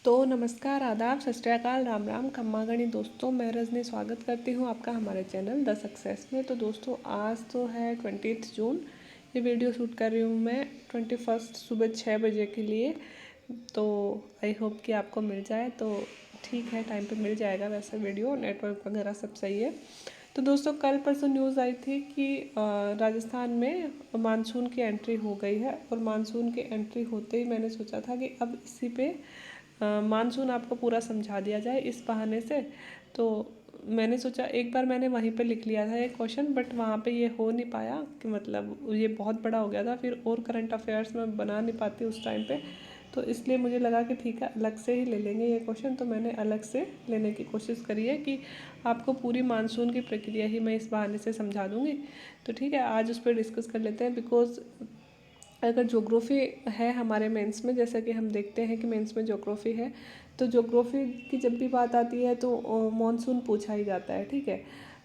तो नमस्कार, आदाब, सत श्री अकाल, राम राम, खम्मा गणी दोस्तों। मैं रजनी स्वागत करती हूँ आपका हमारे चैनल द सक्सेस में। तो दोस्तों आज तो है 20 जून। ये वीडियो शूट कर रही हूँ मैं 21 सुबह 6 बजे के लिए। तो आई होप कि आपको मिल जाए, तो ठीक है, टाइम पे मिल जाएगा। वैसे वीडियो नेटवर्क वगैरह सब सही है। तो दोस्तों कल परसों न्यूज़ आई थी कि राजस्थान में मानसून की एंट्री हो गई है। और मानसून की एंट्री होते ही मैंने सोचा था कि अब इसी पे मानसून आपको पूरा समझा दिया जाए इस बहाने से। तो मैंने सोचा, एक बार मैंने वहीं पे लिख लिया था एक क्वेश्चन, बट वहाँ पे ये हो नहीं पाया कि मतलब ये बहुत बड़ा हो गया था, फिर और करंट अफेयर्स में बना नहीं पाती उस टाइम पे। तो इसलिए मुझे लगा कि ठीक है, अलग से ही ले लेंगे ये क्वेश्चन। तो मैंने अलग से लेने की कोशिश करी है कि आपको पूरी मानसून की प्रक्रिया ही मैं इस बहाने से समझा दूँगी। तो ठीक है, आज उस पर डिस्कस कर लेते हैं। बिकॉज अगर ज्योग्राफी है हमारे मेंस में, जैसा कि हम देखते हैं कि मेंस में ज्योग्राफी है, तो ज्योग्राफी की जब भी बात आती है तो मॉनसून पूछा ही जाता है। ठीक है,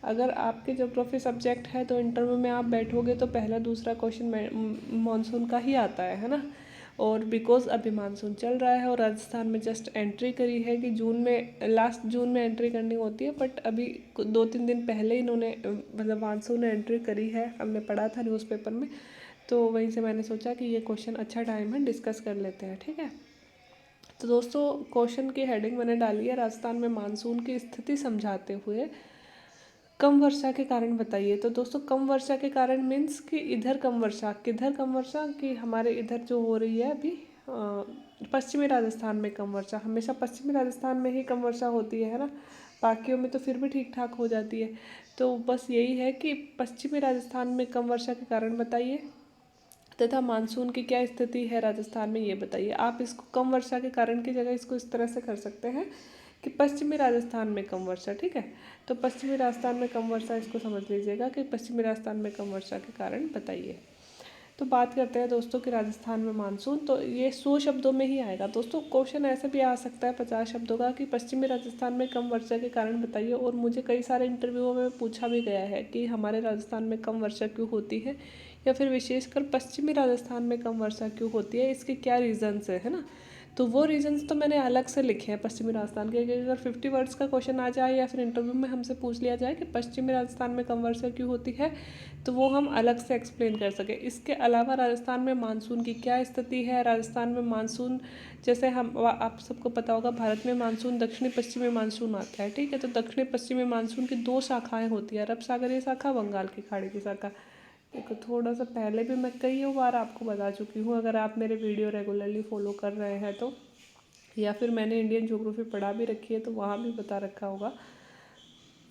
अगर आपके ज्योग्राफी सब्जेक्ट है तो इंटरव्यू में आप बैठोगे तो पहला दूसरा क्वेश्चन मॉनसून का ही आता है ना। और बिकॉज अभी मानसून चल रहा है और राजस्थान में जस्ट एंट्री करी है कि जून में, लास्ट जून में एंट्री करनी होती है, बट अभी 2-3 दिन पहले इन्होंने मतलब मानसून ने एंट्री करी है, हमने पढ़ा था न्यूज़पेपर में। तो वहीं से मैंने सोचा कि ये क्वेश्चन अच्छा टाइम है, डिस्कस कर लेते हैं। ठीक है, तो दोस्तों क्वेश्चन की हेडिंग मैंने डाली है, राजस्थान में मानसून की स्थिति समझाते हुए कम वर्षा के कारण बताइए। तो दोस्तों कम वर्षा के कारण मीन्स कि इधर कम वर्षा, किधर कम वर्षा, कि हमारे इधर जो हो रही है अभी पश्चिमी राजस्थान में कम वर्षा। हमेशा पश्चिमी राजस्थान में ही कम वर्षा होती है ना, बाकियों में तो फिर भी ठीक ठाक हो जाती है। तो बस यही है कि पश्चिमी राजस्थान में कम वर्षा के कारण बताइए, तथा मानसून की क्या स्थिति है राजस्थान में ये बताइए। आप इसको कम वर्षा के कारण की जगह इसको इस तरह से कर सकते हैं कि पश्चिमी राजस्थान में कम वर्षा। ठीक है, तो पश्चिमी राजस्थान में कम वर्षा, इसको समझ लीजिएगा कि पश्चिमी राजस्थान में कम वर्षा के कारण बताइए। तो बात करते हैं दोस्तों कि राजस्थान में मानसून, तो ये 100 शब्दों में ही आएगा। दोस्तों क्वेश्चन ऐसे भी आ सकता है 50 शब्दों का कि पश्चिमी राजस्थान में कम वर्षा के कारण बताइए। और मुझे कई सारे इंटरव्यूओं में पूछा भी गया है कि हमारे राजस्थान में कम वर्षा क्यों होती है, या फिर विशेषकर पश्चिमी राजस्थान में कम वर्षा क्यों होती है, इसके क्या रीज़न्स है ना। तो वो रीजंस तो मैंने अलग से लिखे हैं पश्चिमी राजस्थान के, कि अगर 50 वर्ड्स का क्वेश्चन आ जाए या फिर इंटरव्यू में हमसे पूछ लिया जाए कि पश्चिमी राजस्थान में कम वर्षा क्यों होती है, तो वो हम अलग से एक्सप्लेन कर सकें। इसके अलावा राजस्थान में मानसून की क्या स्थिति है, राजस्थान में मानसून, जैसे हम, आप सबको पता होगा, भारत में मानसून दक्षिणी पश्चिमी मानसून आता है। ठीक है, तो दक्षिणी पश्चिमी मानसून की 2 शाखाएं होती है, अरब सागरीय शाखा, बंगाल की खाड़ी की शाखा। देखो, थोड़ा सा पहले भी मैं कई बार आपको बता चुकी हूँ, अगर आप मेरे वीडियो रेगुलरली फॉलो कर रहे हैं तो, या फिर मैंने इंडियन ज्योग्राफी पढ़ा भी रखी है तो वहाँ भी बता रखा होगा।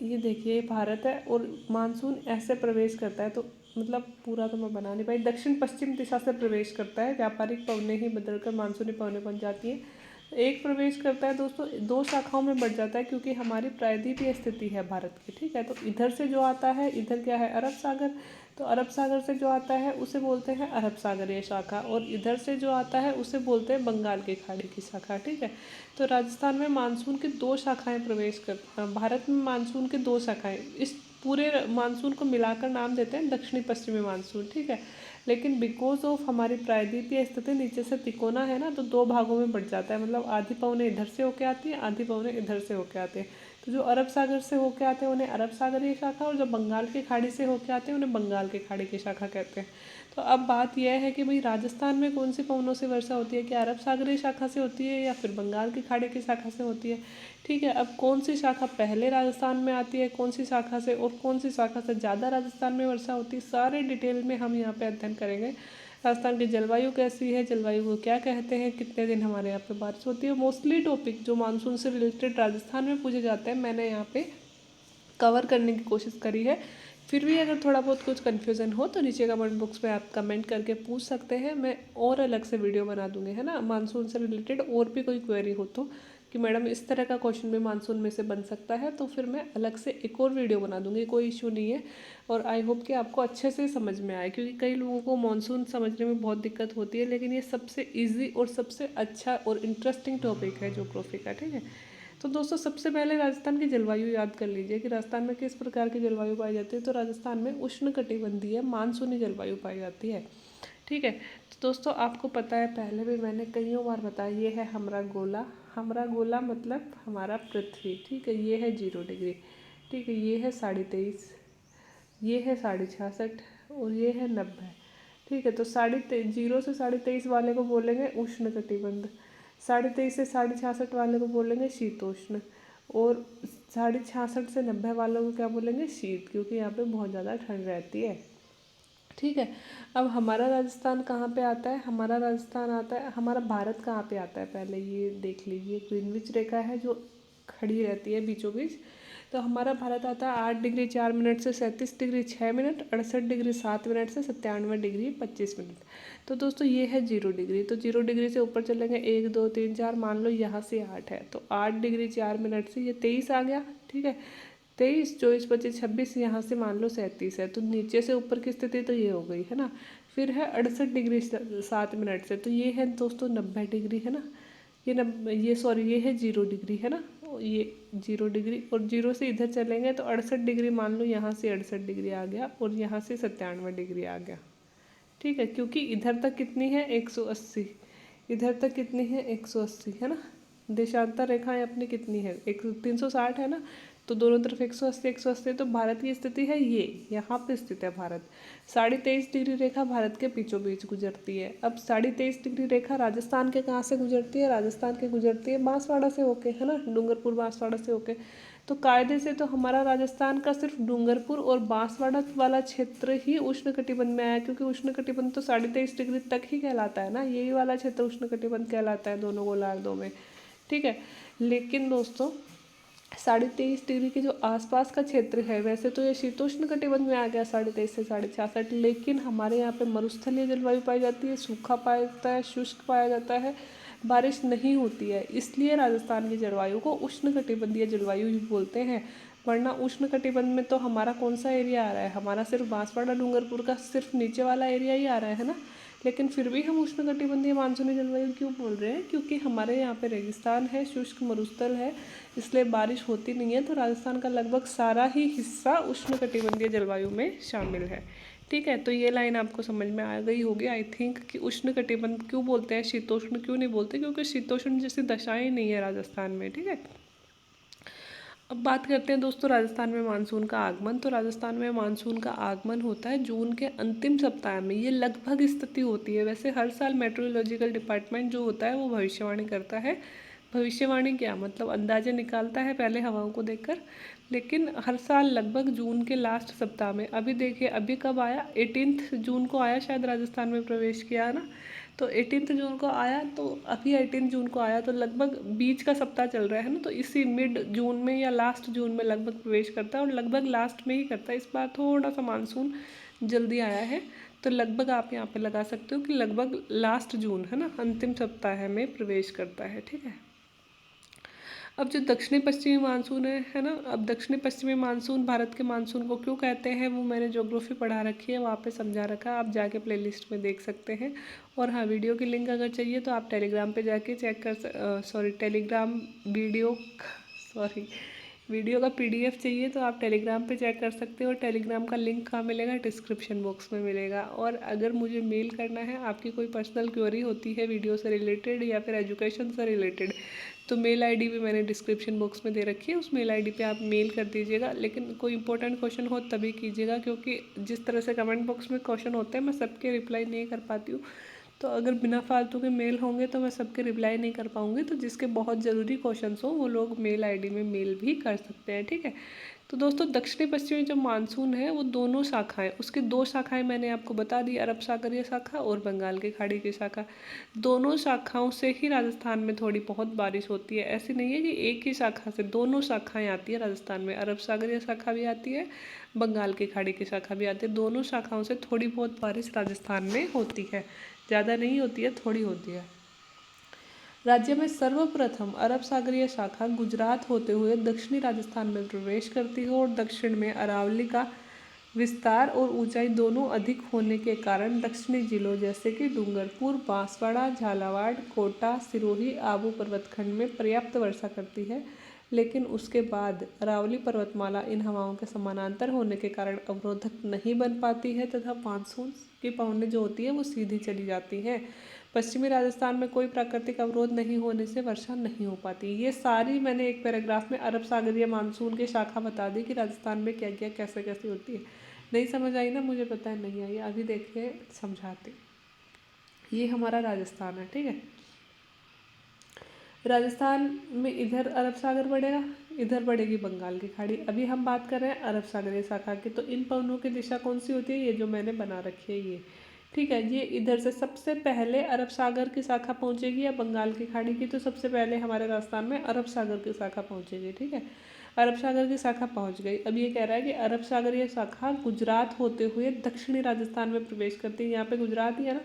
ये देखिए, भारत है और मानसून ऐसे प्रवेश करता है, तो मतलब पूरा तो मैं बना नहीं पाई, दक्षिण पश्चिम दिशा से प्रवेश करता है, व्यापारिक पवनें ही बदलकर मानसूनी पवनें बन जाती हैं। एक प्रवेश करता है दोस्तों, 2 शाखाओं में बढ़ जाता है, क्योंकि हमारी प्रायद्वीपीय स्थिति है भारत की। ठीक है, तो इधर से जो आता है, इधर क्या है, अरब सागर, तो अरब सागर से जो आता है उसे बोलते हैं अरब सागरीय शाखा, और इधर से जो आता है उसे बोलते हैं बंगाल की खाड़ी की शाखा। ठीक है, तो राजस्थान में मानसून की 2 शाखाएं प्रवेश कर, भारत में मानसून की 2 शाखाएं, इस पूरे मानसून को मिलाकर नाम देते हैं दक्षिणी पश्चिमी मानसून। ठीक है, लेकिन बिकॉज ऑफ हमारी प्रायद्वीपीय स्थिति नीचे से तिकोना है ना, तो 2 भागों में बढ़ जाता है, मतलब आधी पवनें इधर से होके आती है, आधी पवनें इधर से होके आते हैं। तो जो अरब सागर से होके आते हैं उन्हें अरब सागरीय शाखा, और जो बंगाल की खाड़ी से होके आते हैं उन्हें बंगाल की खाड़ी की शाखा कहते हैं। तो अब बात यह है कि भाई राजस्थान में कौन सी पवनों से वर्षा होती है, क्या अरब सागरीय शाखा से होती है या फिर बंगाल की खाड़ी की शाखा से होती है। ठीक है, अब कौन सी शाखा पहले राजस्थान में आती है, कौन सी शाखा से, और कौन सी शाखा से ज़्यादा राजस्थान में वर्षा होती है, सारे डिटेल में हम यहाँ पे अध्ययन करेंगे। राजस्थान की जलवायु कैसी है, जलवायु को क्या कहते हैं, कितने दिन हमारे यहाँ पे बारिश होती है। मोस्टली टॉपिक जो मानसून से रिलेटेड राजस्थान में पूछे जाते हैं, मैंने यहाँ पे कवर करने की कोशिश करी है। फिर भी अगर थोड़ा बहुत कुछ कन्फ्यूज़न हो तो नीचे कमेंट बॉक्स में आप कमेंट करके पूछ सकते हैं, मैं और अलग से वीडियो बना दूँगी, है ना, मानसून से रिलेटेड। और भी कोई क्वेरी हो तो, कि मैडम इस तरह का क्वेश्चन भी मानसून में से बन सकता है, तो फिर मैं अलग से एक और वीडियो बना दूँगी, कोई इशू नहीं है। और आई होप कि आपको अच्छे से समझ में आए, क्योंकि कई लोगों को मानसून समझने में बहुत दिक्कत होती है, लेकिन ये सबसे ईजी और सबसे अच्छा और इंटरेस्टिंग टॉपिक है ज्योग्राफी का। ठीक है, तो दोस्तों सबसे पहले राजस्थान की जलवायु याद कर लीजिए कि राजस्थान में किस प्रकार की जलवायु पाई जाती है। तो राजस्थान में उष्णकटिबंधीय मानसूनी जलवायु पाई जाती है। ठीक है। तो दोस्तों आपको पता है, पहले भी मैंने कईयों बार बताया, ये है हमारा गोला। हमारा गोला मतलब हमारा पृथ्वी, ठीक है। ये है 0 डिग्री, ठीक है। ये है 23.5, ये है 66.5 और ये है 90, ठीक है। तो 0 से 23.5 वाले को बोलेंगे उष्ण कटिबंध, 23.5 से 66.5 वाले को बोलेंगे शीतोष्ण, और 66.5 से 90 वालों को क्या बोलेंगे, शीत, क्योंकि यहाँ पे बहुत ज़्यादा ठंड रहती है, ठीक है। अब हमारा राजस्थान कहाँ पे आता है, हमारा राजस्थान आता है, हमारा भारत कहाँ पे आता है, पहले ये देख लीजिए। ग्रीनविच रेखा है जो खड़ी रहती है बीचों बीच, तो हमारा भारत आता है 8 डिग्री 4 मिनट से 37 डिग्री 6 मिनट, 68 डिग्री 7 मिनट से 97 डिग्री 25 मिनट। तो दोस्तों ये है 0 डिग्री। तो 0 डिग्री से ऊपर चलेंगे 1 2 3 4, मान लो यहाँ से 8 है, तो 8 डिग्री 4 मिनट से ये 23 आ गया, ठीक है। 23 24 25 26, यहाँ से मान लो 37 है, तो नीचे से ऊपर की स्थिति तो ये हो गई है ना। फिर है 68 डिग्री 7 मिनट से, तो ये है दोस्तों 90 डिग्री, है ना। ये है 0 डिग्री, है ना। ये 0 डिग्री, और 0 से इधर चलेंगे तो 68 डिग्री, मान लो यहाँ से 68 डिग्री आ गया, और यहाँ से 97 डिग्री आ गया, ठीक है। क्योंकि इधर तक कितनी है 180, इधर तक कितनी है 180, है ना। देशांतर रेखाएं अपनी कितनी है 360 है ना, तो दोनों तरफ 180 180, तो भारत की स्थिति है ये, यहाँ पे स्थित है भारत। 23.5 डिग्री रेखा भारत के बीचों बीच गुजरती है। अब 23.5 डिग्री रेखा राजस्थान के कहाँ से गुजरती है, राजस्थान के गुजरती है बांसवाड़ा से होके, है ना, डूंगरपुर बांसवाड़ा से होके। तो कायदे से तो हमारा राजस्थान का सिर्फ डूंगरपुर और बांसवाड़ा वाला क्षेत्र ही उष्ण कटिबंध में आया, क्योंकि उष्ण कटिबंध तो 23.5 डिग्री तक ही कहलाता है ना, यही वाला क्षेत्र उष्ण कटिबंध कहलाता है दोनों गोलार्धों में, ठीक है। लेकिन दोस्तों 23.5 डिग्री के जो आसपास का क्षेत्र है, वैसे तो ये शीतोष्ण कटिबंध में आ गया 23.5 से 66, लेकिन हमारे यहाँ पे मरुस्थलीय जलवायु पाई जाती है, सूखा पाया जाता है, शुष्क पाया जाता है, बारिश नहीं होती है, इसलिए राजस्थान की जलवायु को उष्ण कटिबंधीय जलवायु ही बोलते हैं। वरना उष्ण कटिबंध में तो हमारा कौन सा एरिया आ रहा है, हमारा सिर्फ बांसवाड़ा डूंगरपुर का सिर्फ नीचे वाला एरिया ही आ रहा है ना। लेकिन फिर भी हम उष्णकटिबंधीय मानसूनी जलवायु क्यों बोल रहे हैं, क्योंकि हमारे यहाँ पे रेगिस्तान है, शुष्क मरुस्थल है, इसलिए बारिश होती नहीं है। तो राजस्थान का लगभग सारा ही हिस्सा उष्णकटिबंधीय जलवायु में शामिल है, ठीक है। तो ये लाइन आपको समझ में आ गई होगी आई थिंक, कि उष्णकटिबंध क्यों बोलते हैं, शीतोष्ण क्यों नहीं बोलते, क्योंकि शीतोष्ण जैसी दशाएं नहीं है राजस्थान में, ठीक है। अब बात करते हैं दोस्तों राजस्थान में मानसून का आगमन। तो राजस्थान में मानसून का आगमन होता है जून के अंतिम सप्ताह में, ये लगभग स्थिति होती है। वैसे हर साल मेट्रोलॉजिकल डिपार्टमेंट जो होता है वो भविष्यवाणी करता है। भविष्यवाणी क्या मतलब, अंदाजे निकालता है पहले हवाओं को देखकर, लेकिन हर साल लगभग जून के लास्ट सप्ताह में, अभी देखिए अभी कब आया, 18 जून को आया शायद, राजस्थान में प्रवेश किया ना। तो 18 जून को आया, तो अभी 18 जून को आया, तो लगभग बीच का सप्ताह चल रहा है ना, तो इसी मिड जून में या लास्ट जून में लगभग प्रवेश करता है, और लगभग लास्ट में ही करता है। इस बार थोड़ा सा मानसून जल्दी आया है, तो लगभग आप यहाँ पे लगा सकते हो कि लगभग लास्ट जून, है ना, अंतिम सप्ताह में प्रवेश करता है, ठीक है। अब जो दक्षिणी पश्चिमी मानसून है ना, अब दक्षिणी पश्चिमी मानसून भारत के मानसून को क्यों कहते हैं, वो मैंने ज्योग्राफी पढ़ा रखी है, वहाँ पे समझा रखा है, आप जाके प्लेलिस्ट में देख सकते हैं। और हाँ, वीडियो की लिंक अगर चाहिए तो आप टेलीग्राम पे जाके चेक कर टेलीग्राम वीडियो का PDF चाहिए तो आप टेलीग्राम पे चेक कर सकते हो। और टेलीग्राम का लिंक कहाँ मिलेगा, डिस्क्रिप्शन बॉक्स में मिलेगा। और अगर मुझे मेल करना है, आपकी कोई पर्सनल क्वेरी होती है वीडियो से रिलेटेड या फिर एजुकेशन से रिलेटेड, तो मेल आईडी भी मैंने डिस्क्रिप्शन बॉक्स में दे रखी है, उस मेल आईडी पे आप मेल कर दीजिएगा। लेकिन कोई इंपॉर्टेंट क्वेश्चन हो तभी कीजिएगा, क्योंकि जिस तरह से कमेंट बॉक्स में क्वेश्चन होते हैं मैं सबके रिप्लाई नहीं कर पाती हूँ। तो अगर बिना फालतू के मेल होंगे तो मैं सबके रिप्लाई नहीं कर पाऊँगी। तो जिसके बहुत ज़रूरी क्वेश्चंस हो वो लोग मेल आईडी में मेल भी कर सकते हैं, ठीक है। तो दोस्तों दक्षिणी पश्चिमी जो मानसून है वो दोनों शाखाएं, उसकी 2 शाखाएं मैंने आपको बता दी, अरब सागरीय शाखा और बंगाल की खाड़ी की शाखा। दोनों शाखाओं से ही राजस्थान में थोड़ी बहुत बारिश होती है। ऐसी नहीं है कि एक ही शाखा से, दोनों शाखाएं आती है राजस्थान में, अरब सागरीय शाखा भी आती है, बंगाल की खाड़ी की शाखा भी आती है। दोनों शाखाओं से थोड़ी बहुत बारिश राजस्थान में होती है, ज़्यादा नहीं होती है, थोड़ी होती है। राज्य में सर्वप्रथम अरब सागरीय शाखा गुजरात होते हुए दक्षिणी राजस्थान में प्रवेश करती है, और दक्षिण में अरावली का विस्तार और ऊंचाई दोनों अधिक होने के कारण दक्षिणी जिलों जैसे कि डूंगरपुर, बांसवाड़ा, झालावाड़, कोटा, सिरोही, आबू पर्वतखंड में पर्याप्त वर्षा करती है। लेकिन उसके बाद अरावली पर्वतमाला इन हवाओं के समानांतर होने के कारण अवरोधक नहीं बन पाती है तथा मानसून की पवनें जो होती है वो सीधी चली जाती हैं। पश्चिमी राजस्थान में कोई प्राकृतिक अवरोध नहीं होने से वर्षा नहीं हो पाती। ये सारी मैंने एक पैराग्राफ में अरब सागरीय मानसून की शाखा बता दी कि राजस्थान में क्या क्या कैसे कैसे होती है। नहीं समझ आई ना, मुझे पता है नहीं आई, अभी देखिए समझाते। ये हमारा राजस्थान है, ठीक है। राजस्थान में इधर अरब सागर बढ़ेगा, इधर बढ़ेगी बंगाल की खाड़ी। अभी हम बात कर रहे हैं अरब सागरीय शाखा की, तो इन पवनों की दिशा कौन सी होती है, ये जो मैंने बना रखी है ये, ठीक है। ये इधर से सबसे पहले अरब सागर की शाखा पहुंचेगी या बंगाल की खाड़ी की, तो सबसे पहले हमारे राजस्थान में अरब सागर की शाखा पहुंचेगी, ठीक है। अरब सागर की शाखा पहुंच गई। अब ये कह रहा है कि अरब सागरीय शाखा गुजरात होते हुए दक्षिणी राजस्थान में प्रवेश करती है। यहाँ पे गुजरात ही है ना,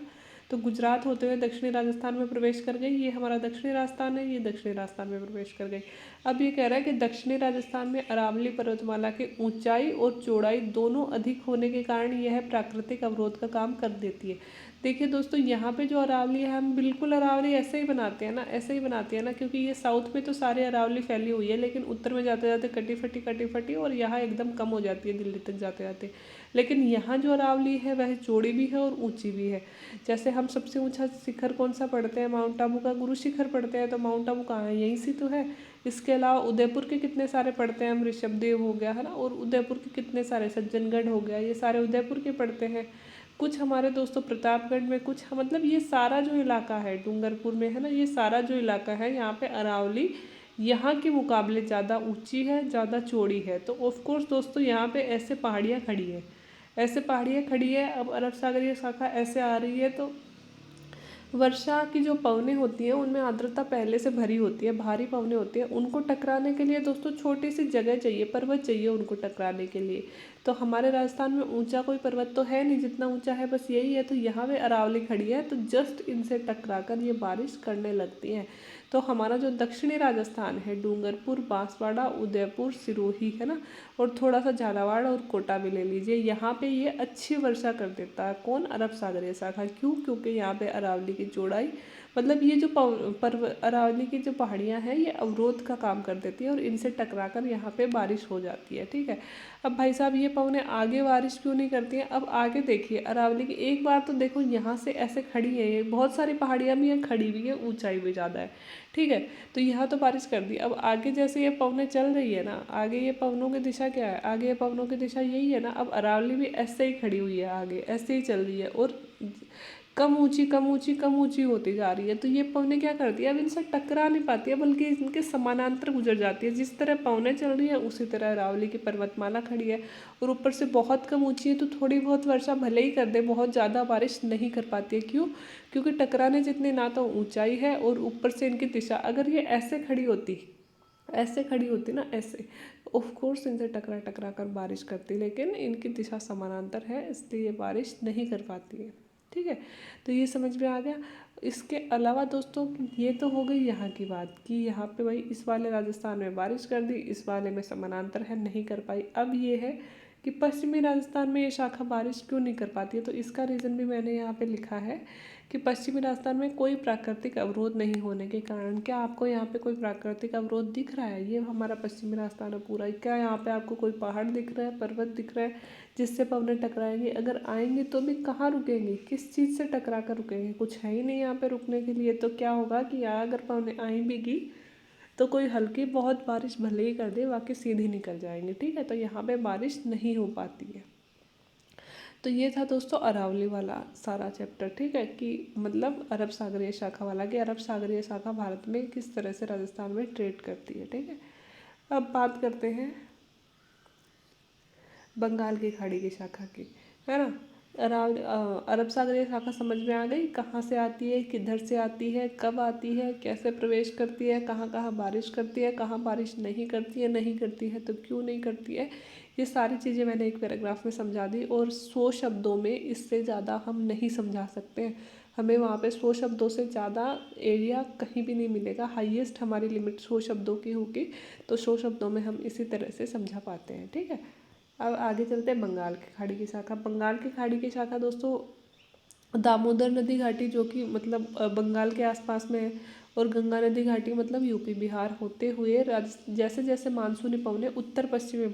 तो गुजरात होते हुए दक्षिणी राजस्थान में प्रवेश कर गई। ये हमारा दक्षिणी राजस्थान है, ये दक्षिणी राजस्थान में प्रवेश कर गई। अब ये कह रहा है कि दक्षिणी राजस्थान में अरावली पर्वतमाला की ऊंचाई और चौड़ाई दोनों अधिक होने के कारण यह प्राकृतिक अवरोध का काम कर देती है। देखिए दोस्तों, यहाँ पे जो अरावली है, हम बिल्कुल अरावली ऐसे ही बनाते हैं ना, ऐसे ही बनाते हैं ना, क्योंकि ये साउथ में तो सारे अरावली फैली हुई है, लेकिन उत्तर में जाते जाते कटी फटी और यहाँ एकदम कम हो जाती है दिल्ली तक जाते जाते। लेकिन यहाँ जो अरावली है वह चौड़ी भी है और ऊंची भी है। जैसे हम सबसे ऊंचा शिखर कौन सा पढ़ते हैं, माउंट आबू का गुरु शिखर पढ़ते हैं, तो माउंट आबू कहाँ है, यहीं से तो है। इसके अलावा उदयपुर के कितने सारे पढ़ते हैं हम, ऋषभदेव हो गया है ना, और उदयपुर के कितने सारे, सज्जनगढ़ हो गया, ये सारे उदयपुर के पढ़ते हैं। कुछ हमारे दोस्तों प्रतापगढ़ में, कुछ मतलब ये सारा जो इलाका है डूंगरपुर में है ना, ये सारा जो इलाका है यहाँ पे अरावली यहाँ के मुकाबले ज़्यादा ऊंची है, ज़्यादा चौड़ी है। तो ऑफ कोर्स दोस्तों यहाँ पे ऐसे पहाड़ियाँ खड़ी है, ऐसे पहाड़ियाँ खड़ी है। अब अरब सागरीय शाखा ऐसे आ रही है, तो वर्षा की जो पवनें होती हैं उनमें आर्द्रता पहले से भरी होती है, भारी पवनें होती हैं। उनको टकराने के लिए दोस्तों छोटी सी जगह चाहिए, पर्वत चाहिए उनको टकराने के लिए। तो हमारे राजस्थान में ऊंचा कोई पर्वत तो है नहीं, जितना ऊंचा है बस यही है। तो यहाँ पे अरावली खड़ी है, तो जस्ट इनसे टकराकर ये बारिश करने लगती है। तो हमारा जो दक्षिणी राजस्थान है, डूंगरपुर, बांसवाड़ा, उदयपुर, सिरोही है ना, और थोड़ा सा झालावाड़ और कोटा भी ले लीजिए, यहाँ पे ये अच्छी वर्षा कर देता है। कौन, अरब सागरीय शाखा। क्यों, क्योंकि यहाँ पे अरावली की चौड़ाई, मतलब ये जो अरावली की जो पहाड़ियाँ हैं ये अवरोध का काम कर देती है और इनसे टकराकर यहाँ पे बारिश हो जाती है, ठीक है। अब भाई साहब ये पवनें आगे बारिश क्यों नहीं करती हैं, अब आगे देखिए अरावली की एक बार तो देखो यहाँ से ऐसे खड़ी है, ये बहुत सारी पहाड़ियाँ भी हैं, खड़ी भी है, ऊंचाई भी ज़्यादा है, ठीक है। तो यहाँ तो बारिश कर दी। अब आगे जैसे ये पवनें चल रही है ना, आगे ये पवनों की दिशा क्या है, आगे ये पवनों की दिशा यही है ना। अब अरावली भी ऐसे ही खड़ी हुई है, आगे ऐसे ही चल रही है और कम ऊंची कम ऊंची कम ऊंची होती जा रही है। तो ये पवनें क्या करती है, अब इनसे टकरा नहीं पाती है, बल्कि इनके समानांतर गुजर जाती है। जिस तरह पवनें चल रही है उसी तरह अरावली की पर्वतमाला खड़ी है और ऊपर से बहुत कम ऊंची है, तो थोड़ी बहुत वर्षा भले ही कर दे, बहुत ज़्यादा बारिश नहीं कर पाती है। क्यों, क्योंकि टकराने जितनी ना तो ऊंचाई है और ऊपर से इनकी दिशा, अगर ये ऐसे खड़ी होती, ऐसे खड़ी होती ना, ऐसे, ऑफ कोर्स इनसे टकरा टकरा कर बारिश करती, लेकिन इनकी दिशा समानांतर है इसलिए ये बारिश नहीं कर पाती है, ठीक है। तो ये समझ में आ गया। इसके अलावा दोस्तों ये तो हो गई यहाँ की बात कि यहाँ पे भाई इस वाले राजस्थान में बारिश कर दी, इस वाले में समानांतर है, नहीं कर पाई। अब ये है कि पश्चिमी राजस्थान में ये शाखा बारिश क्यों नहीं कर पाती है, तो इसका रीज़न भी मैंने यहाँ पे लिखा है कि पश्चिमी राजस्थान में कोई प्राकृतिक अवरोध नहीं होने के कारण। क्या आपको यहाँ पे कोई प्राकृतिक अवरोध दिख रहा है, ये हमारा पश्चिमी राजस्थान है पूरा, क्या यहाँ पे आपको कोई पहाड़ दिख रहा है, पर्वत दिख रहा है जिससे पवनें टकराएंगी, अगर आएंगी तो भी कहाँ रुकेंगी, किस चीज़ से टकरा कर रुकेंगे, कुछ है ही नहीं यहाँ पे रुकने के लिए। तो क्या होगा कि यहाँ अगर पवनें आई भी गी तो कोई हल्की बहुत बारिश भले ही कर दे, बाकी सीधी निकल जाएंगे, ठीक है। तो यहाँ पे बारिश नहीं हो पाती है। तो ये था दोस्तों अरावली वाला सारा चैप्टर, ठीक है, कि मतलब अरब सागरीय शाखा वाला, कि अरब सागरीय शाखा भारत में किस तरह से राजस्थान में ट्रेड करती है, ठीक है। अब बात करते हैं बंगाल की खाड़ी की शाखा की, है ना। अरब सागरीय शाखा समझ में आ गई, कहाँ से आती है, किधर से आती है, कब आती है, कैसे प्रवेश करती है, कहाँ कहाँ बारिश करती है, कहाँ बारिश नहीं करती है, नहीं करती है तो क्यों नहीं करती है। ये सारी चीज़ें मैंने एक पैराग्राफ में समझा दी और 100 शब्दों में इससे ज़्यादा हम नहीं समझा सकते हैं। हमें वहाँ पे 100 शब्दों से ज़्यादा एरिया कहीं भी नहीं मिलेगा, हाईएस्ट हमारी लिमिट 100 शब्दों की होगी, तो 100 शब्दों में हम इसी तरह से समझा पाते हैं, ठीक है। अब आगे चलते हैं बंगाल की खाड़ी की शाखा। बंगाल की खाड़ी की शाखा दोस्तों दामोदर नदी घाटी, जो कि मतलब बंगाल के आसपास में है, और गंगा नदी घाटी मतलब यूपी बिहार होते हुए जैसे जैसे मानसूनी पवनें उत्तर पश्चिमी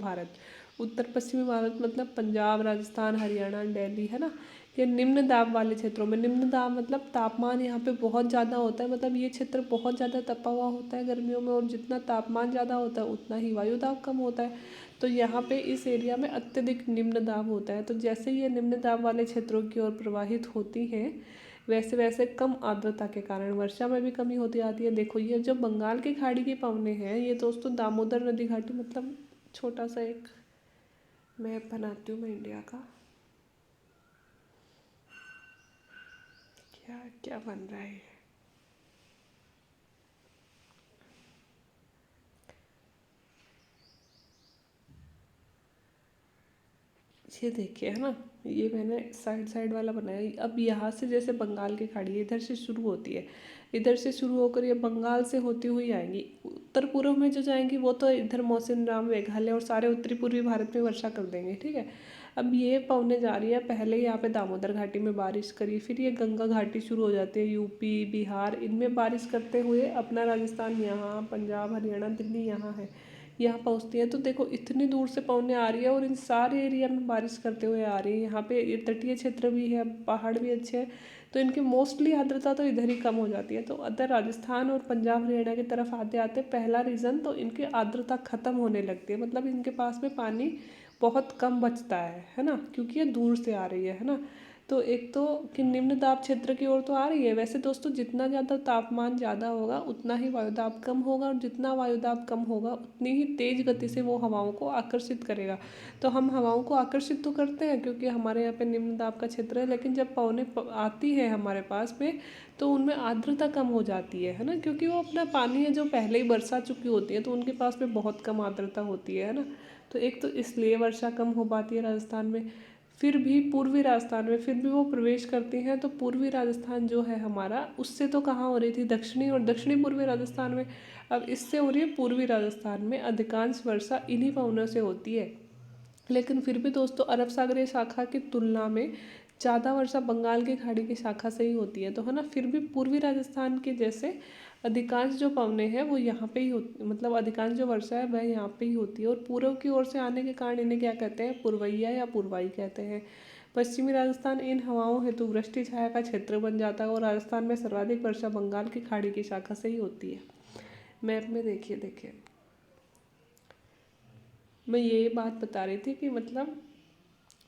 भारत मतलब पंजाब, राजस्थान, हरियाणा, दिल्ली, है ना, ये निम्न दाब वाले क्षेत्रों में, निम्न दाब मतलब तापमान यहाँ पे बहुत ज़्यादा होता है, मतलब ये क्षेत्र बहुत ज़्यादा तपा हुआ होता है गर्मियों में, और जितना तापमान ज़्यादा होता है उतना ही वायु दाब कम होता है। तो यहाँ पे इस एरिया में अत्यधिक निम्न दाब होता है। तो जैसे ये निम्न दाब वाले क्षेत्रों की ओर प्रवाहित होती हैं, वैसे वैसे कम आर्द्रता के कारण वर्षा में भी कमी होती आती है। देखो ये जो बंगाल की खाड़ी की पवने हैं, ये दोस्तों दामोदर नदी घाटी, मतलब छोटा सा एक मैप बनाती हूँ मैं इंडिया का। क्या क्या बन रहा है ये देखिए, है ना, ये मैंने साइड साइड वाला बनाया। अब यहाँ से जैसे बंगाल की खाड़ी इधर से शुरू होती है, इधर से शुरू होकर ये बंगाल से होती हुई आएंगी, उत्तर पूर्व में जो जाएंगी वो तो इधर मौसिनराम, मेघालय और सारे उत्तरी पूर्वी भारत में वर्षा कर देंगे, ठीक है। अब ये पवने जा रही है, पहले यहाँ पे दामोदर घाटी में बारिश करी, फिर ये गंगा घाटी शुरू हो जाती है, यूपी बिहार इनमें बारिश करते हुए अपना राजस्थान यहाँ, पंजाब हरियाणा दिल्ली यहाँ है, यहाँ पहुँचती है। तो देखो इतनी दूर से पवने आ रही है और इन सारे एरिया में बारिश करते हुए आ रही है। यहाँ पे ये तटीय क्षेत्र भी है, पहाड़ भी अच्छे हैं, तो इनकी मोस्टली आर्द्रता तो इधर ही कम हो जाती है। तो अदर राजस्थान और पंजाब हरियाणा की तरफ आते आते पहला रीज़न तो इनकी आर्द्रता ख़त्म होने लगती है, मतलब इनके पास में पानी बहुत कम बचता है ना, क्योंकि ये दूर से आ रही है ना। तो एक तो कि निम्न दाब क्षेत्र की ओर तो आ रही है। वैसे दोस्तों जितना ज़्यादा तापमान ज़्यादा होगा उतना ही वायुदाब कम होगा, और जितना वायुदाब कम होगा उतनी ही तेज़ गति से वो हवाओं को आकर्षित करेगा। तो हम हवाओं को आकर्षित तो करते हैं क्योंकि हमारे यहाँ पे निम्न दाब का क्षेत्र है, लेकिन जब पवनें आती है हमारे पास में तो उनमें आर्द्रता कम हो जाती है ना, क्योंकि वो अपना पानी है जो पहले ही बरसा चुकी होती है, तो उनके पास में बहुत कम आर्द्रता होती है ना। तो एक तो इसलिए वर्षा कम हो पाती है राजस्थान में। फिर भी पूर्वी राजस्थान में फिर भी वो प्रवेश करती हैं, तो पूर्वी राजस्थान जो है हमारा, उससे तो कहाँ हो रही थी, दक्षिणी और दक्षिणी पूर्वी राजस्थान में, अब इससे हो रही है पूर्वी राजस्थान में। अधिकांश वर्षा इन्हीं पवनों से होती है, लेकिन फिर भी दोस्तों अरब सागरीय शाखा की तुलना में ज़्यादा वर्षा बंगाल की खाड़ी की शाखा से ही होती है, तो है ना। फिर भी पूर्वी राजस्थान के जैसे अधिकांश जो पवने हैं वो यहाँ पे ही होती, मतलब अधिकांश जो वर्षा है वह यहाँ पे ही होती है। और पूर्व की ओर से आने के कारण इन्हें क्या कहते हैं, पूर्वैया या पूर्वाई कहते हैं। पश्चिमी राजस्थान इन हवाओं हेतु वृष्टि छाया का क्षेत्र बन जाता है, और राजस्थान में सर्वाधिक वर्षा बंगाल की खाड़ी की शाखा से ही होती है। मैप में देखिए देखिए, मैं ये बात बता रही थी कि मतलब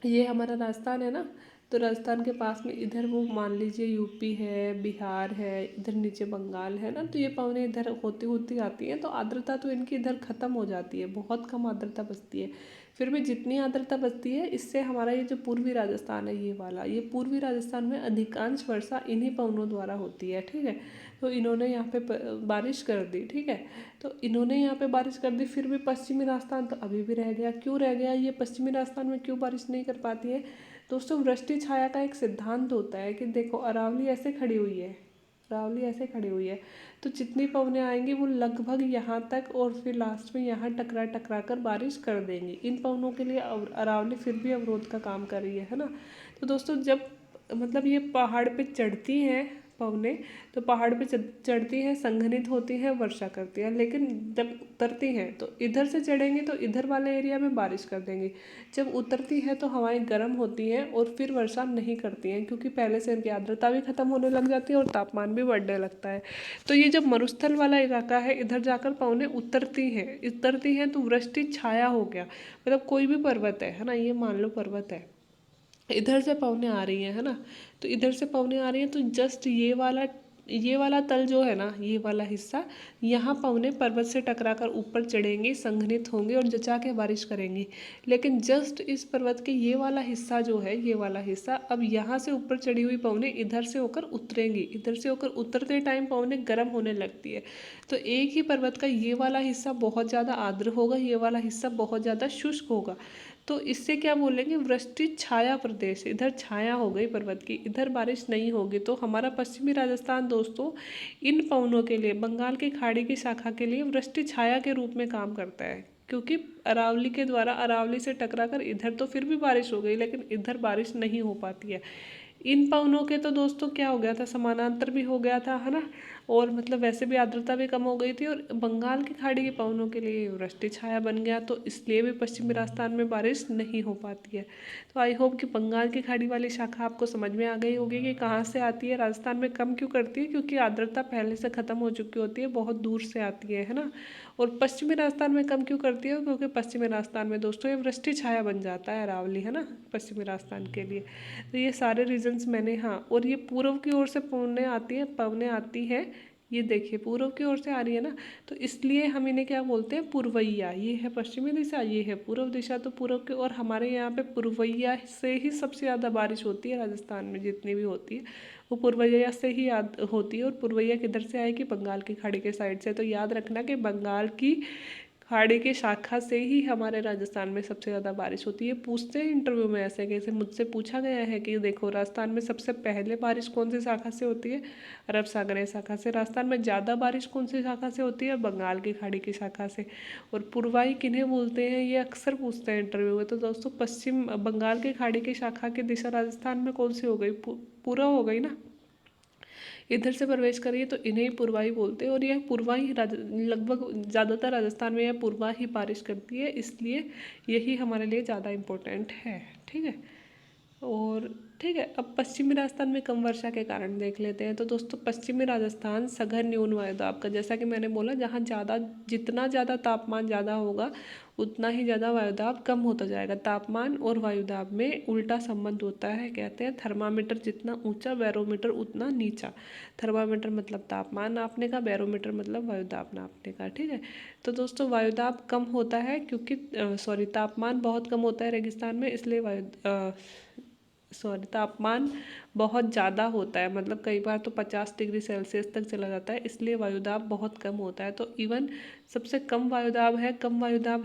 ये हमारा राजस्थान है ना, तो राजस्थान के पास में इधर वो मान लीजिए यूपी है, बिहार है, इधर नीचे बंगाल है ना, तो ये पवनें इधर होती होती आती हैं, तो आर्द्रता तो इनकी इधर ख़त्म हो जाती है, बहुत कम आर्द्रता बचती है। फिर भी जितनी आर्द्रता बचती है, इससे हमारा ये जो पूर्वी राजस्थान है ये वाला, ये पूर्वी राजस्थान में अधिकांश वर्षा इन्हीं पवनों द्वारा होती है, ठीक है। तो इन्होंने यहाँ पे बारिश कर दी, ठीक है, तो इन्होंने यहाँ पे बारिश कर दी। फिर भी पश्चिमी राजस्थान तो अभी भी रह गया। क्यों रह गया ये पश्चिमी राजस्थान में, क्यों बारिश नहीं कर पाती है दोस्तों? वृष्टि छाया का एक सिद्धांत होता है कि देखो अरावली ऐसे खड़ी हुई है, अरावली ऐसे खड़ी हुई है, तो जितनी पवनें आएंगी वो लगभग यहाँ तक और फिर लास्ट में यहाँ टकरा टकरा कर बारिश कर देंगी। इन पवनों के लिए अरावली फिर भी अवरोध का काम कर रही है ना। तो दोस्तों जब मतलब ये पहाड़ पे चढ़ती हैं पवनें, तो पहाड़ पे चढ़ती हैं, संघनित होती हैं, वर्षा करती हैं, लेकिन जब उतरती हैं तो इधर से चढ़ेंगी तो इधर वाले एरिया में बारिश कर देंगी। जब उतरती है तो हवाएं गर्म होती हैं और फिर वर्षा नहीं करती हैं, क्योंकि पहले से इनकी आर्द्रता भी खत्म होने लग जाती है और तापमान भी बढ़ने लगता है। तो ये जब मरुस्थल वाला इलाका है, इधर जाकर पवनें उतरती हैं तो वृष्टि छाया हो गया, मतलब कोई भी पर्वत है ना, ये मान लो पर्वत है, इधर से पवनें आ रही हैं, है ना, तो इधर से पवनें आ रही हैं, तो जस्ट ये वाला तल जो है ना, ये वाला हिस्सा, यहाँ पवनें पर्वत से टकराकर ऊपर चढ़ेंगी, संघनित होंगी और जचा के बारिश करेंगी। लेकिन जस्ट इस पर्वत के ये वाला हिस्सा जो है, ये वाला हिस्सा, अब यहाँ से ऊपर चढ़ी हुई पवनें इधर से होकर उतरेंगी, इधर से होकर उतरते टाइम पवनें गर्म होने लगती है। तो एक ही पर्वत का ये वाला हिस्सा बहुत ज़्यादा आर्द्र होगा, ये वाला हिस्सा बहुत ज़्यादा शुष्क होगा, तो इससे क्या बोलेंगे, वृष्टि छाया प्रदेश, इधर छाया हो गई पर्वत की, इधर बारिश नहीं होगी। तो हमारा पश्चिमी राजस्थान दोस्तों इन पवनों के लिए, बंगाल की खाड़ी की शाखा के लिए वृष्टि छाया के रूप में काम करता है, क्योंकि अरावली के द्वारा, अरावली से टकराकर इधर तो फिर भी बारिश हो गई, लेकिन इधर बारिश नहीं हो पाती है। इन पवनों के तो दोस्तों क्या हो गया था, समानांतर भी हो गया था, है ना, और मतलब वैसे भी आर्द्रता भी कम हो गई थी और बंगाल की खाड़ी के पवनों के लिए वृष्टि छाया बन गया, तो इसलिए भी पश्चिमी राजस्थान में बारिश नहीं हो पाती है। तो आई होप कि बंगाल की खाड़ी वाली शाखा आपको समझ में आ गई होगी कि कहाँ से आती है, राजस्थान में कम क्यों करती है, क्योंकि आर्द्रता पहले से ख़त्म हो चुकी होती है, बहुत दूर से आती है ना। और पश्चिमी राजस्थान में कम क्यों करती है, क्योंकि पश्चिमी राजस्थान में दोस्तों ये वृष्टि छाया बन जाता है अरावली, है ना, पश्चिमी राजस्थान के लिए। तो ये सारे रीजंस मैंने, हाँ, और ये पूर्व की ओर से पवनें आती है, ये देखिए पूर्व की ओर से आ रही है ना, तो इसलिए हम इन्हें क्या बोलते हैं, पूर्वैया। ये है पश्चिमी दिशा, ये है पूर्व दिशा, तो पूर्व के, और हमारे यहाँ पे पूर्वैया से ही सबसे ज़्यादा बारिश होती है राजस्थान में, जितनी भी होती है वो पूर्वैया से ही याद होती है। और पूर्वैया किधर से आएगी, बंगाल की खाड़ी के साइड से। तो याद रखना कि बंगाल की खाड़ी की शाखा से ही हमारे राजस्थान में सबसे ज़्यादा बारिश होती है। पूछते हैं इंटरव्यू में ऐसे, कैसे मुझसे पूछा गया है कि देखो राजस्थान में सबसे पहले बारिश कौन सी शाखा से होती है, अरब सागरीय शाखा से। राजस्थान में ज़्यादा बारिश कौन सी शाखा से होती है, बंगाल की खाड़ी की शाखा से। और पूर्वाई किन्हें बोलते हैं, ये अक्सर पूछते हैं इंटरव्यू में। तो दोस्तों पश्चिम बंगाल की खाड़ी की शाखा की दिशा राजस्थान में कौन सी हो गई, पूरा हो गई ना, इधर से प्रवेश करिए तो इन्हें ही पूर्वाई बोलते हैं। और यह पूर्वा ही लगभग ज़्यादातर राजस्थान में यह पूर्वा ही बारिश करती है, इसलिए यही हमारे लिए ज़्यादा इम्पोर्टेंट है, ठीक है। और ठीक है, अब पश्चिमी राजस्थान में कम वर्षा के कारण देख लेते हैं। तो दोस्तों पश्चिमी राजस्थान सघन न्यून वायुदाब का, जैसा कि मैंने बोला, जहाँ ज़्यादा, जितना ज़्यादा तापमान ज़्यादा होगा उतना ही ज़्यादा वायुदाब कम होता जाएगा। तापमान और वायुदाब में उल्टा संबंध होता है। कहते हैं थर्मामीटर जितना ऊंचा, बैरोमीटर उतना नीचा। थर्मामीटर मतलब तापमान नापने का, बैरोमीटर मतलब वायुदाब नापने का, ठीक है। तो दोस्तों वायुदाब कम होता है क्योंकि तापमान बहुत कम होता है रेगिस्तान में, इसलिए तापमान बहुत ज़्यादा होता है, मतलब कई बार तो 50 डिग्री सेल्सियस तक चला जाता है, इसलिए वायुदाब बहुत कम होता है। तो इवन सबसे कम वायुदाब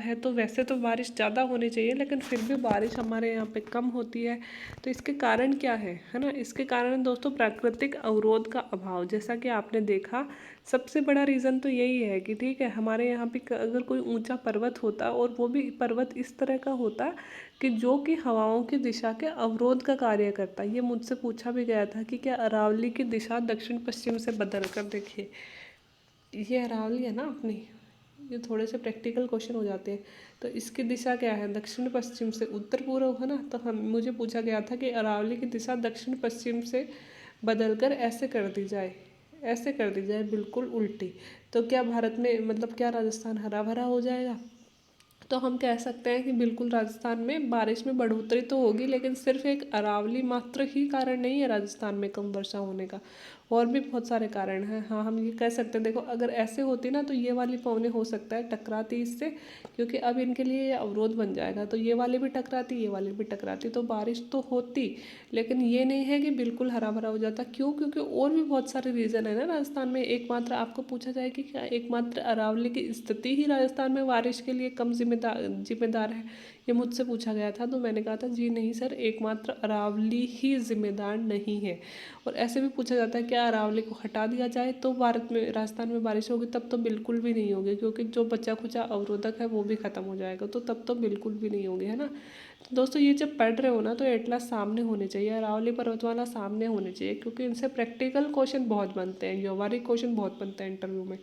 है तो वैसे तो बारिश ज़्यादा होनी चाहिए, लेकिन फिर भी बारिश हमारे यहाँ पे कम होती है। तो इसके कारण क्या है ना, इसके कारण दोस्तों प्राकृतिक अवरोध का अभाव। जैसा कि आपने देखा, सबसे बड़ा रीज़न तो यही है कि ठीक है, हमारे यहाँ पे अगर कोई ऊंचा पर्वत होता, और वो भी पर्वत इस तरह का होता कि जो कि हवाओं की दिशा के अवरोध का कार्य करता। ये मुझसे पूछा भी गया था कि क्या अरावली की दिशा दक्षिण पश्चिम से बदल कर, देखिए ये अरावली है ना अपनी, ये थोड़े से प्रैक्टिकल क्वेश्चन हो जाते हैं। तो इसकी दिशा क्या है, दक्षिण पश्चिम से उत्तर पूर्व, है ना। तो मुझे पूछा गया था कि अरावली की दिशा दक्षिण पश्चिम से बदलकर ऐसे कर दी जाए, ऐसे कर दी जाए, बिल्कुल उल्टी। तो क्या भारत में, मतलब क्या राजस्थान हरा भरा हो जाएगा। तो हम कह सकते हैं कि बिल्कुल राजस्थान में बारिश में बढ़ोतरी तो होगी, लेकिन सिर्फ एक अरावली मात्र ही कारण नहीं है राजस्थान में कम वर्षा होने का, और भी बहुत सारे कारण हैं। हाँ, हम ये कह सकते हैं, देखो अगर ऐसे होती ना तो ये वाली पवनें हो सकता है टकराती इससे, क्योंकि अब इनके लिए ये अवरोध बन जाएगा। तो ये वाली भी टकराती, ये वाली भी टकराती, तो बारिश तो होती, लेकिन ये नहीं है कि बिल्कुल हरा भरा हो जाता। क्यों, क्योंकि और भी बहुत सारे रीज़न है ना राजस्थान में। एकमात्र आपको पूछा जाए कि क्या एकमात्र अरावली की स्थिति ही राजस्थान में बारिश के लिए कम जिम्मेदार है, ये मुझसे पूछा गया था। तो मैंने कहा था जी नहीं सर, एकमात्र अरावली ही जिम्मेदार नहीं है। और ऐसे भी पूछा जाता है क्या अरावली को हटा दिया जाए तो भारत में, राजस्थान में बारिश होगी, तब तो बिल्कुल भी नहीं होगी, क्योंकि जो बचा खुचा अवरोधक है वो भी खत्म हो जाएगा, तो तब तो बिल्कुल भी नहीं होगी, है ना। तो दोस्तों ये जब पढ़ रहे हो ना तो एटलस सामने होने चाहिए, अरावली पर्वतमाला सामने होने चाहिए, क्योंकि इनसे प्रैक्टिकल क्वेश्चन बहुत बनते हैं, व्यवहारिक क्वेश्चन बहुत बनते हैं इंटरव्यू में।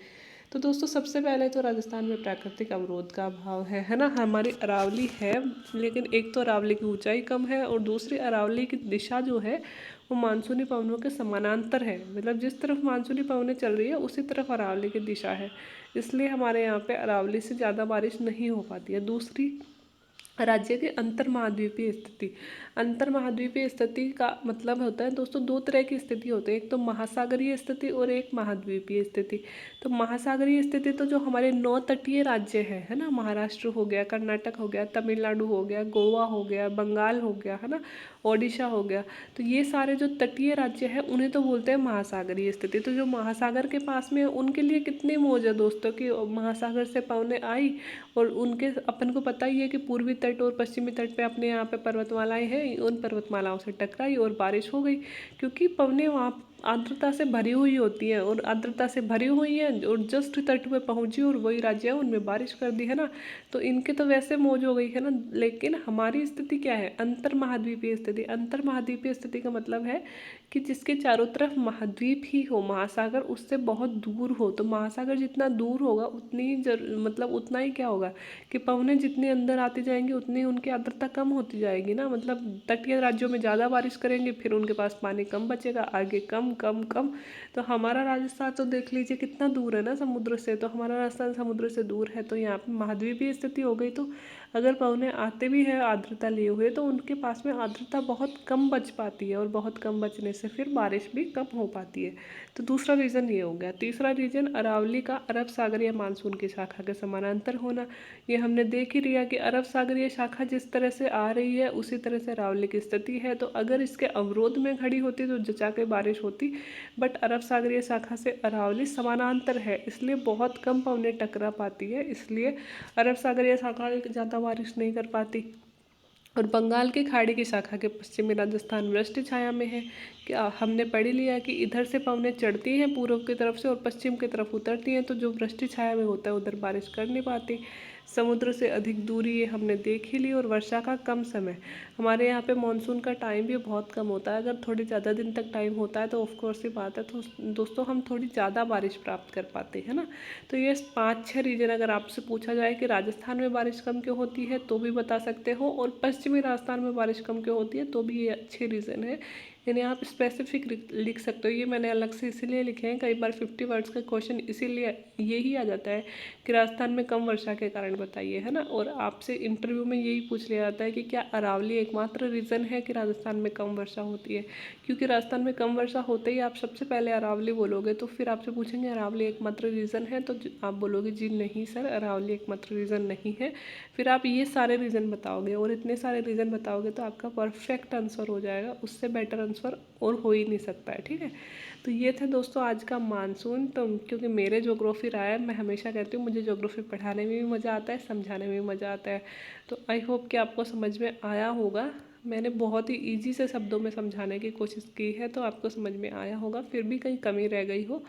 तो दोस्तों सबसे पहले तो राजस्थान में प्राकृतिक अवरोध का अभाव है ना। हमारी अरावली है, लेकिन एक तो अरावली की ऊंचाई कम है, और दूसरी अरावली की दिशा जो है वो मानसूनी पवनों के समानांतर है, मतलब जिस तरफ मानसूनी पवनें चल रही है उसी तरफ अरावली की दिशा है, इसलिए हमारे यहाँ पे अरावली से ज़्यादा बारिश नहीं हो पाती है। दूसरी, राज्य की अंतर महाद्वीपीय स्थिति। अंतर महाद्वीपीय स्थिति का मतलब होता है दोस्तों, दो तरह की स्थिति होती है, एक तो महासागरीय स्थिति और एक महाद्वीपीय स्थिति। तो महासागरीय स्थिति तो जो हमारे 9 तटीय राज्य है ना, महाराष्ट्र हो गया, कर्नाटक हो गया, तमिलनाडु हो गया, गोवा हो गया, बंगाल हो गया, है ना, ओडिशा हो गया, तो ये सारे जो तटीय राज्य है उन्हें तो बोलते हैं महासागरीय स्थिति। तो जो महासागर के पास में है उनके लिए कितनी मौज है दोस्तों कि महासागर से पवनें आई, और उनके, अपन को पता ही है कि पूर्वी तट और पश्चिमी तट पे अपने यहाँ पे पर्वतमालाएं हैं, उन पर्वतमालाओं से टकराई और बारिश हो गई, क्योंकि पवनें वहाँ आर्द्रता से भरी हुई होती है, और आर्द्रता से भरी हुई है और जस्ट तट पे पहुंची और वही राज्य है उनमें बारिश कर दी है ना। तो इनके तो वैसे मौज हो गई है ना, लेकिन हमारी स्थिति क्या है, अंतर महाद्वीपीय स्थिति। अंतर महाद्वीपीय स्थिति का मतलब है कि जिसके चारों तरफ महाद्वीप ही हो, महासागर उससे बहुत दूर हो। तो महासागर जितना दूर होगा उतनी ही मतलब उतना ही क्या होगा कि पवनें जितनी अंदर आती जाएंगी उतनी उनकी आर्द्रता कम होती जाएगी ना। मतलब तटीय राज्यों में ज़्यादा बारिश करेंगे, फिर उनके पास पानी कम बचेगा, आगे कम कम कम। तो हमारा राजस्थान तो देख लीजिए कितना दूर है ना समुद्र से, तो हमारा राजस्थान समुद्र से दूर है, तो यहाँ पे महाद्वीपीय स्थिति हो गई। तो अगर पवने आते भी हैं आर्द्रता लिए हुए तो उनके पास में आर्द्रता बहुत कम बच पाती है, और बहुत कम बचने से फिर बारिश भी कम हो पाती है। तो दूसरा रीज़न ये हो गया। तीसरा रीज़न अरावली का अरब सागरीय मानसून की शाखा के समानांतर होना। ये हमने देख ही लिया कि अरब सागरीय शाखा जिस तरह से आ रही है उसी तरह से अरावली की स्थिति है। तो अगर इसके अवरोध में खड़ी होती तो जचा के बारिश होती, बट अरब सागरीय शाखा से अरावली समानांतर है, इसलिए बहुत कम पवनें टकरा पाती है, इसलिए अरब सागरीय शाखा ज़्यादा बारिश नहीं कर पाती। और बंगाल की खाड़ी की शाखा के पश्चिमी राजस्थान वृष्टि छाया में है। क्या हमने पढ़ लिया कि इधर से पवनें चढ़ती हैं पूर्व की तरफ से और पश्चिम की तरफ उतरती हैं, तो जो वृष्टि छाया में होता है उधर बारिश कर नहीं पाती। समुद्र से अधिक दूरी ये हमने देख ही ली। और वर्षा का कम समय, हमारे यहाँ पे मानसून का टाइम भी बहुत कम होता है। अगर थोड़ी ज़्यादा दिन तक टाइम होता है तो ऑफकोर्स ही बात है, तो दोस्तों हम थोड़ी ज़्यादा बारिश प्राप्त कर पाते हैं ना। तो ये 5-6 रीजन अगर आपसे पूछा जाए कि राजस्थान में बारिश कम क्यों होती है तो भी बता सकते हो, और पश्चिमी राजस्थान में बारिश कम क्यों होती है तो भी ये अच्छे रीज़न है। यानी आप स्पेसिफिक लिख सकते हो। ये मैंने अलग से इसीलिए लिखे हैं, कई बार 50 वर्ड्स का क्वेश्चन इसीलिए यही आ जाता है कि राजस्थान में कम वर्षा के कारण बताइए, है ना। और आपसे इंटरव्यू में यही पूछ लिया जाता है कि क्या अरावली एकमात्र रीज़न है कि राजस्थान में कम वर्षा होती है। क्योंकि राजस्थान में कम वर्षा होते ही आप सबसे पहले अरावली बोलोगे, तो फिर आपसे पूछेंगे अरावली एकमात्र रीज़न है, तो आप बोलोगे जी नहीं सर, अरावली एकमात्र रीज़न नहीं है। फिर आप ये सारे रीज़न बताओगे, और इतने सारे रीज़न बताओगे तो आपका परफेक्ट आंसर हो जाएगा, उससे बेटर आंसर और हो ही नहीं सकता है, ठीक है। तो ये था दोस्तों आज का मानसून। तो क्योंकि मेरे ज्योग्राफी रहा है, मैं हमेशा कहती हूँ मुझे ज्योग्राफी पढ़ाने में भी मज़ा आता है, समझाने में भी मज़ा आता है। तो आई होप कि आपको समझ में आया होगा। मैंने बहुत ही इजी से शब्दों में समझाने की कोशिश की है, तो आपको समझ में आया होगा। फिर भी कहीं कमी रह गई हो,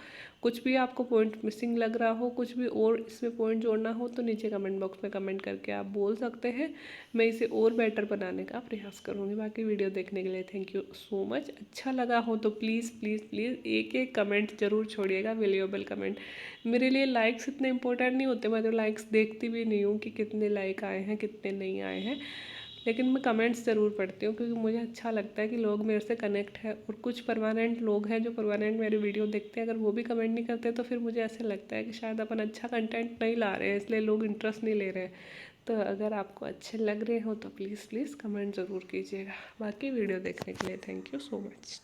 कुछ भी आपको पॉइंट मिसिंग लग रहा हो, कुछ भी और इसमें पॉइंट जोड़ना हो, तो नीचे कमेंट बॉक्स में कमेंट करके आप बोल सकते हैं। मैं इसे और बेटर बनाने का प्रयास करूँगी। बाकी वीडियो देखने के लिए थैंक यू सो मच। अच्छा लगा हो तो प्लीज़ प्लीज़ प्लीज़ एक एक कमेंट ज़रूर छोड़िएगा, वैल्यूएबल कमेंट। मेरे लिए लाइक्स इतने इंपॉर्टेंट नहीं होते, मैं तो लाइक्स देखती भी नहीं हूँ कि कितने लाइक आए हैं कितने नहीं आए हैं, लेकिन मैं कमेंट्स ज़रूर पढ़ती हूँ क्योंकि मुझे अच्छा लगता है कि लोग मेरे से कनेक्ट है। और कुछ परमानेंट लोग हैं जो परमानेंट मेरी वीडियो देखते हैं, अगर वो भी कमेंट नहीं करते तो फिर मुझे ऐसे लगता है कि शायद अपन अच्छा कंटेंट नहीं ला रहे हैं, इसलिए लोग इंटरेस्ट नहीं ले रहे हैं। तो अगर आपको अच्छे लग रहे हो तो प्लीज़ प्लीज़ कमेंट ज़रूर कीजिएगा। बाकी वीडियो देखने के लिए थैंक यू सो मच।